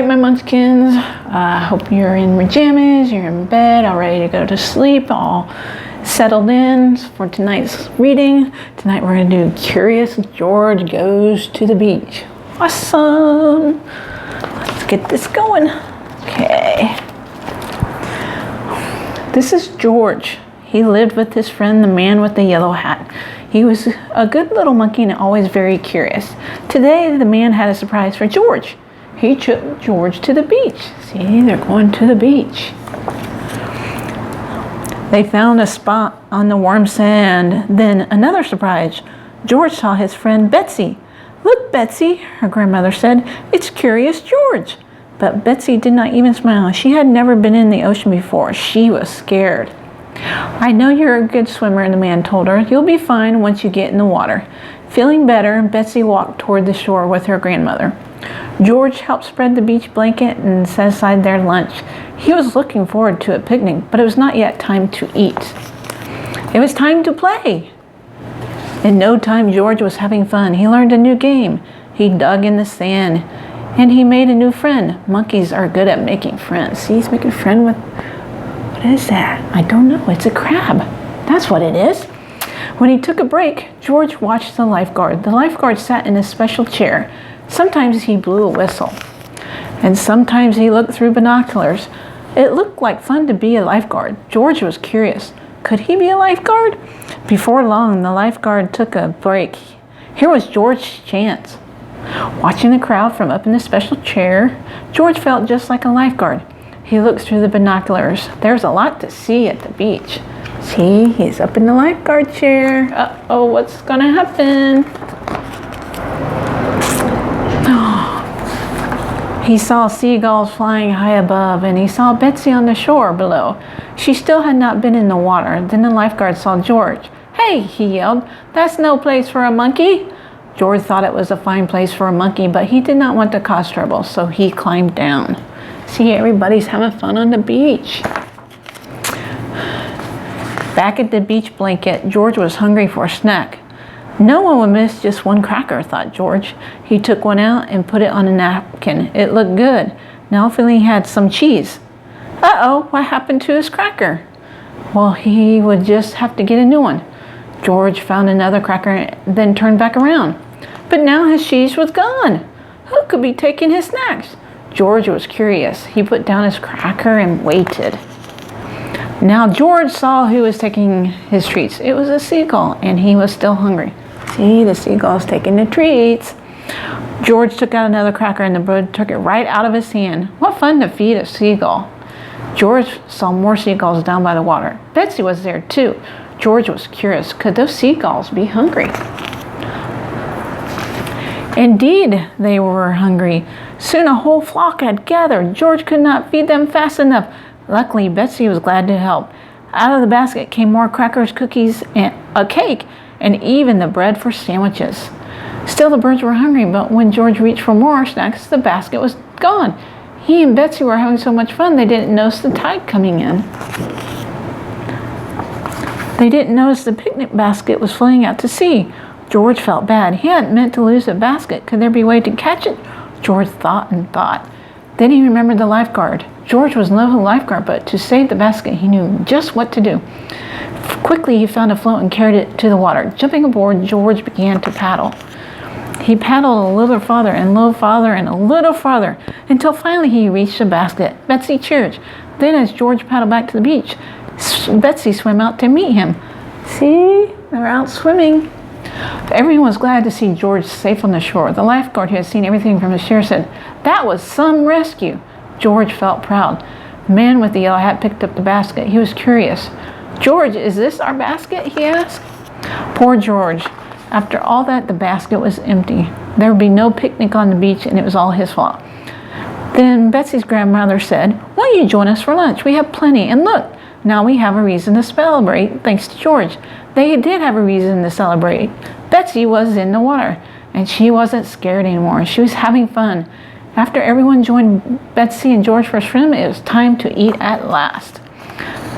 right, my munchkins. Hope you're in pajamas, you're in bed, all ready to go to sleep, all settled in for tonight's reading. Tonight we're going to do Curious George Goes to the Beach. Awesome. Let's get this going. Okay. This is George. He lived with his friend, the man with the yellow hat. He was a good little monkey and always very curious. Today, the man had a surprise for George. He took George to the beach. See, they're going to the beach. They found a spot on the warm sand. Then another surprise. George saw his friend Betsy. "Look, Betsy," her grandmother said, "it's Curious George." But Betsy did not even smile. She had never been in the ocean before. She was scared. "I know you're a good swimmer," the man told her. "You'll be fine once you get in the water." Feeling better, Betsy walked toward the shore with her grandmother. George helped spread the beach blanket and set aside their lunch. He was looking forward to a picnic, but it was not yet time to eat. It was time to play. In no time, George was having fun. He learned a new game. He dug in the sand, and he made a new friend. Monkeys are good at making friends. See, he's making a friend with... What is that? I don't know. It's a crab. That's what it is. When he took a break, George watched the lifeguard. The lifeguard sat in a special chair. Sometimes he blew a whistle, and sometimes he looked through binoculars. It looked like fun to be a lifeguard. George was curious. Could he be a lifeguard? Before long, the lifeguard took a break. Here was George's chance. Watching the crowd from up in the special chair, George felt just like a lifeguard. He looked through the binoculars. There's a lot to see at the beach. See, he's up in the lifeguard chair. Uh-oh, what's gonna happen? He saw seagulls flying high above, and he saw Betsy on the shore below. She still had not been in the water. Then the lifeguard saw George. "Hey," he yelled, "that's no place for a monkey." George thought it was a fine place for a monkey, but he did not want to cause trouble, so he climbed down. See, everybody's having fun on the beach. Back at the beach blanket, George was hungry for a snack. No one would miss just one cracker, thought George. He took one out and put it on a napkin. It looked good. Now feeling he had some cheese. Uh-oh, what happened to his cracker? Well, he would just have to get a new one. George found another cracker, then turned back around. But now his cheese was gone. Who could be taking his snacks? George was curious. He put down his cracker and waited. Now George saw who was taking his treats. It was a seagull, and he was still hungry. See, the seagull's taking the treats. George took out another cracker, and the bird took it right out of his hand. What fun to feed a seagull. George saw more seagulls down by the water. Betsy was there too. George was curious. Could those seagulls be hungry? Indeed, they were hungry. Soon a whole flock had gathered. George could not feed them fast enough. Luckily, Betsy was glad to help. Out of the basket came more crackers, cookies, and a cake, and even the bread for sandwiches. Still, the birds were hungry, but when George reached for more snacks, the basket was gone. He and Betsy were having so much fun, they didn't notice the tide coming in. They didn't notice the picnic basket was floating out to sea. George felt bad. He hadn't meant to lose the basket. Could there be a way to catch it? George thought and thought. Then he remembered the lifeguard. George was no lifeguard, but to save the basket, he knew just what to do. Quickly, he found a float and carried it to the water. Jumping aboard, George began to paddle. He paddled a little farther and a little farther and a little farther until finally he reached the basket. Betsy cheered. Then as George paddled back to the beach, Betsy swam out to meet him. See, they're out swimming. Everyone was glad to see George safe on the shore. The lifeguard, who had seen everything from his chair, said, "That was some rescue." George felt proud. The man with the yellow hat picked up the basket. He was curious. "George, is this our basket?" he asked. Poor George. After all that, the basket was empty. There would be no picnic on the beach, and it was all his fault. Then Betsy's grandmother said, "Why don't you join us for lunch? We have plenty. And look, now we have a reason to celebrate, thanks to George." They did have a reason to celebrate. Betsy was in the water, and she wasn't scared anymore. She was having fun. After everyone joined Betsy and George for a swim, it was time to eat at last.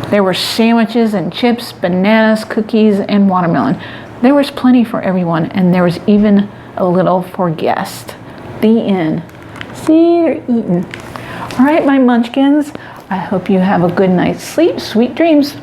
There were sandwiches and chips, bananas, cookies, and watermelon. There was plenty for everyone, and there was even a little for guests. The end. See, they're eating. All right, my munchkins, I hope you have a good night's sleep, sweet dreams.